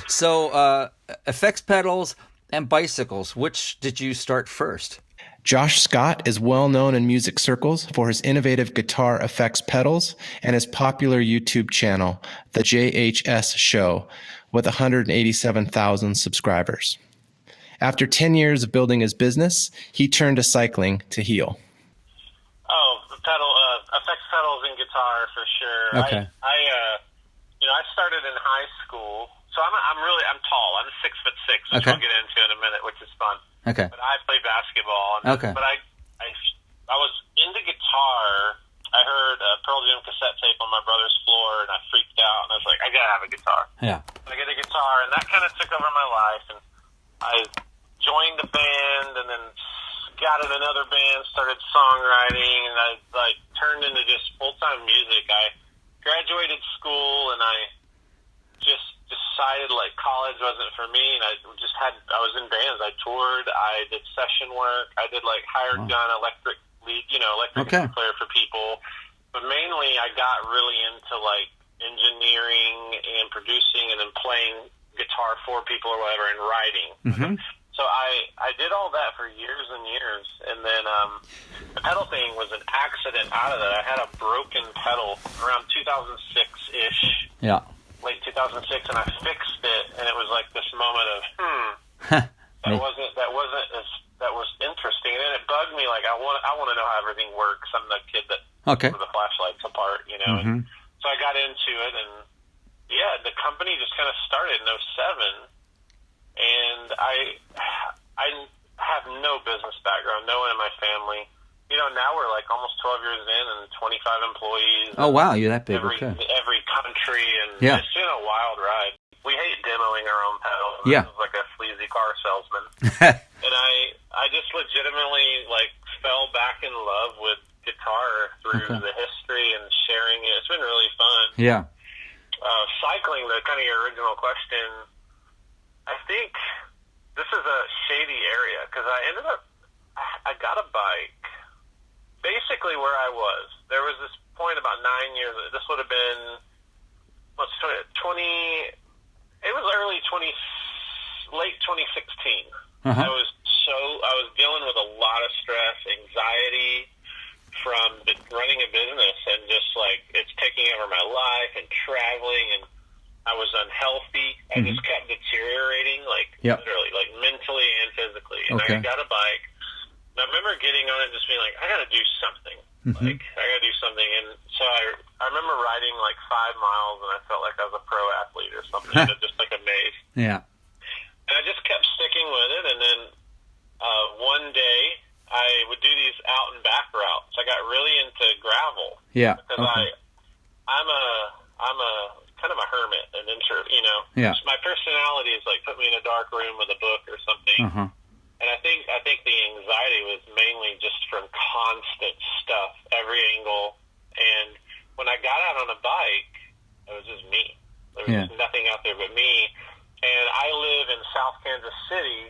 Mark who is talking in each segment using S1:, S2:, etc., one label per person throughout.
S1: So, effects pedals and bicycles, which did you start first?
S2: Josh Scott is well known in music circles for his innovative guitar effects pedals and his popular YouTube channel, The JHS Show, with 187,000 subscribers. After 10 years of building his business, he turned to cycling to heal.
S3: Oh, effects pedals and guitar for sure.
S1: Okay.
S3: I started in high school, so I'm tall. I'm 6'6", which
S1: Okay.
S3: we'll get into in a minute, which is fun.
S1: Okay.
S3: But I play basketball.
S1: Okay.
S3: But I was into guitar. I heard a Pearl Jam cassette tape on my brother's floor, and I freaked out, and I was like, I gotta have a guitar.
S1: Yeah.
S3: I get a guitar, and that kind of took over my life, and I joined a band, and then got in another band, started songwriting, and I turned into just full-time music. I graduated school, and I just decided college wasn't for me, and I was in bands. I toured, I did session work, I did hired gun electric
S1: Okay.
S3: player for people, but mainly I got really into engineering and producing, and then playing guitar for people or whatever, and writing.
S1: Mm-hmm.
S3: So I did all that for years and years, and then the pedal thing was an accident out of that. I had a broken pedal around 2006-ish.
S1: Yeah.
S3: Late 2006, and I fixed it, and it was like this moment of that was interesting, and then it bugged me. I want to know how everything works. I'm the kid that put the flashlights apart,
S1: Mm-hmm.
S3: And so I got into it, and the company just kind of started in '07, and I have no business background, no one in my family. Now we're almost 12 years in and 25 employees.
S1: Oh, wow, you're that big.
S3: Every country, and it's been a wild ride. We hate demoing our own pedals.
S1: Yeah.
S3: Like a sleazy car salesman. And I just legitimately fell back in love with guitar through the history and sharing it. It's been really fun.
S1: Yeah.
S3: Cycling, the kind of your original question, I think this is a shady area, because I got a bike. Basically where I was, there was this point about 9 years, this would have been, it was late 2016.
S1: Uh-huh.
S3: I was dealing with a lot of stress, anxiety from running a business, and just it's taking over my life, and traveling, and I was unhealthy. I just kept deteriorating, literally, mentally and physically. And I got a bike. And I remember getting on it and just being I got to do something. I got to do something. And so I remember riding 5 miles, and I felt like I was a pro athlete or something, just amazed.
S1: Yeah.
S3: And I just kept sticking with it. And then one day I would do these out and back routes. I got really into gravel.
S1: Yeah.
S3: Because I'm a kind of a hermit, an introvert,
S1: Yeah.
S3: My personality is put me in a dark room with a book or something. And I think the anxiety was mainly just from constant stuff, every angle. And when I got out on a bike, it was just me. There was just nothing out there but me. And I live in South Kansas City,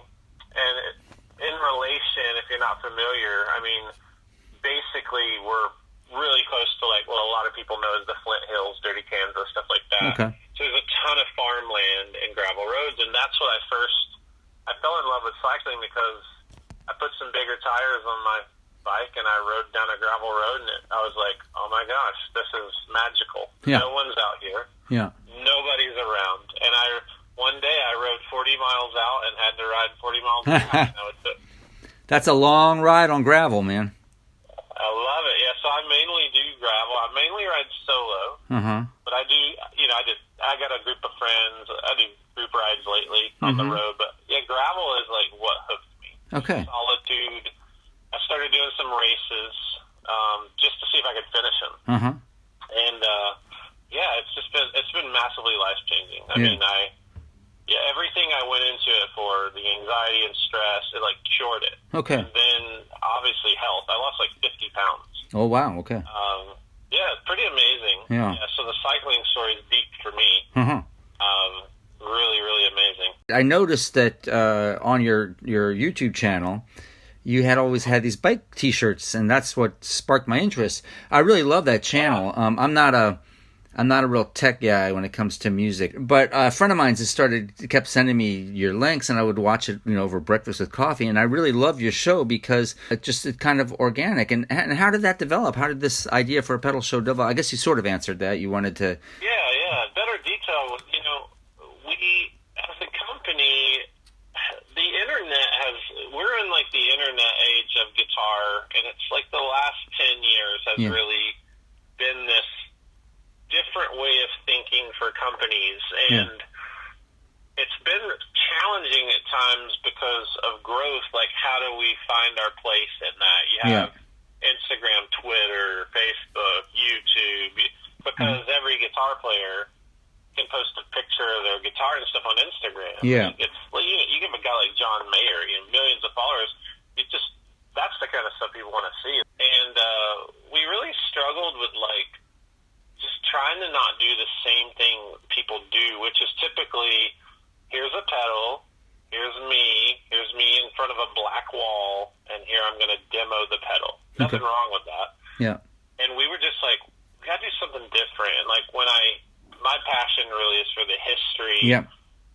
S3: and in relation, if you're not familiar, I mean, basically we're really close to what a lot of people know as the Flint Hills, Dirty Kansas, stuff like that.
S1: Okay.
S3: So there's a ton of farmland and gravel roads, and that's what I fell in love with cycling, because I put some bigger tires on my bike, and I rode down a gravel road, and I was like, oh my gosh, this is magical.
S1: Yeah.
S3: No one's out here.
S1: Yeah.
S3: Nobody's around. And one day I rode 40 miles out and had to ride 40 miles back.
S1: That's a long ride on gravel, man.
S3: I love it. Yeah, so I mainly do gravel. I mainly ride solo. But I do, I got a group of friends. I do group rides lately on the road. But yeah, gravel is what hooked me.
S1: Okay.
S3: Solitude. I started doing some races just to see if I could finish them. And it's been massively life changing. I mean, everything I went into it for, the anxiety and stress, it cured it.
S1: Okay.
S3: And then obviously health. I lost 50 pounds.
S1: Oh wow. Okay.
S3: It's pretty amazing.
S1: Yeah.
S3: So the cycling story is deep for me. Really, really amazing.
S1: I noticed that on your YouTube channel, you had always had these bike T-shirts, and that's what sparked my interest. I really love that channel. I'm not I'm not a real tech guy when it comes to music, but a friend of mine kept sending me your links, and I would watch it, over breakfast with coffee. And I really love your show because it's kind of organic. And how did that develop? How did this idea for a pedal show develop? I guess you sort of answered that. You wanted to.
S3: Yeah. Better detail. We as a company, the internet we're in like the internet age of guitar, and it's like the last 10 years has really been this different way of thinking for companies, and it's been challenging at times because of growth. Like, how do we find our place in that? You have Instagram, Twitter, Facebook, YouTube, because every guitar player can post a picture of their guitar and stuff on Instagram.
S1: Yeah,
S3: it's you give a guy like John Mayer, millions of followers. That's the kind of stuff people want to see, and we really struggled with just trying to not do the same thing people do, which is typically, here's a pedal, here's me in front of a black wall, and here I'm going to demo the pedal. Nothing wrong with that.
S1: Yeah.
S3: And we were just like, we got to do something different. And my passion really is for the history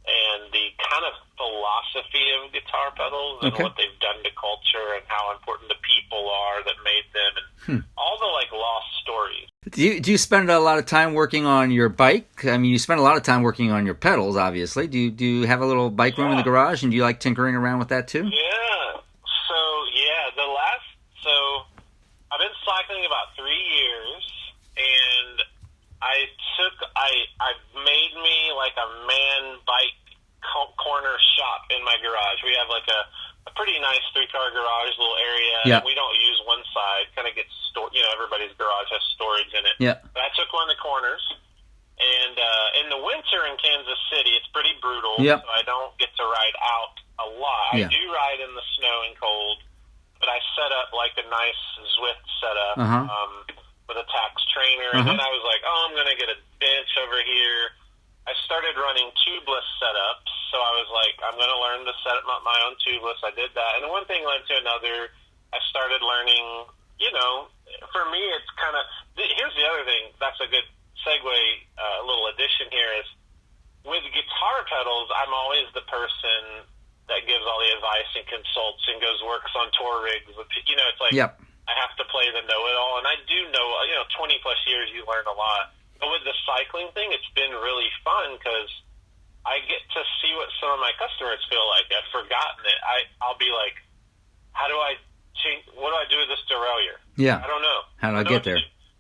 S3: and the kind of philosophy of guitar pedals and what they've done to culture and how important the people are that made them and all the lost stories.
S1: Do you spend a lot of time working on your bike? I mean, you spend a lot of time working on your pedals, obviously. Do you have a little bike room in the garage, and do you like tinkering around with that too?
S3: Yeah. So I've been cycling about 3 years, and I made me like a man bike corner shop in my garage. We have like a pretty nice 3-car garage little area.
S1: Yeah.
S3: We don't use one side. Kind of gets stored. Everybody's garage has storage in it.
S1: Yeah.
S3: But I took one of the corners, and in the winter in Kansas City, it's pretty brutal.
S1: Yep.
S3: So I don't get to ride out a lot.
S1: Yeah.
S3: I do ride in the snow and cold, but I set up like a nice Zwift setup with a tax trainer, and then I was like, I'm going to get a bench over here. I started running tubeless setups, so I was like, I'm going to learn to set up my own tubeless. I did that, and one thing led to another. I started learning, for me, it's kind of, here's the other thing, that's a good segue, a little addition here is, with guitar pedals, I'm always the person that gives all the advice and consults and works on tour rigs. It's like, I have to play the know-it-all, and I do know, 20 plus years, you learn a lot. But with the cycling thing, it's been really fun because I get to see what some of my customers feel like. I've forgotten it. I'll be like, how do I change? What do I do with this derailleur?
S1: Yeah.
S3: I don't know.
S1: How do I get there?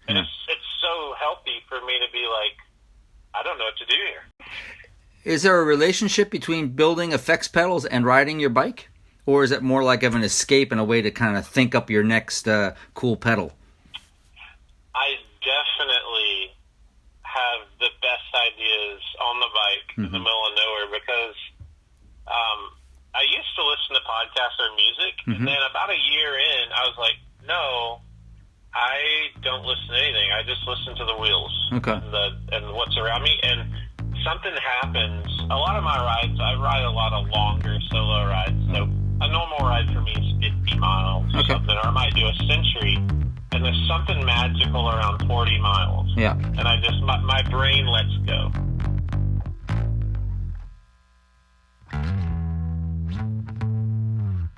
S3: And it's so healthy for me to be like, I don't know what to do here.
S1: Is there a relationship between building effects pedals and riding your bike? Or is it more like of an escape and a way to kind of think up your next cool pedal?
S3: I definitely have the best ideas on the bike in the middle of nowhere because I used to listen to podcasts or music, and then about a year in, I was like, no, I don't listen to anything. I just listen to the wheels and what's around me. And something happens. A lot of my rides, I ride a lot of longer solo rides. So a normal ride for me is 50 miles or something, or I might do a century. And there's something magical around 40 miles. Yeah. And my brain lets go.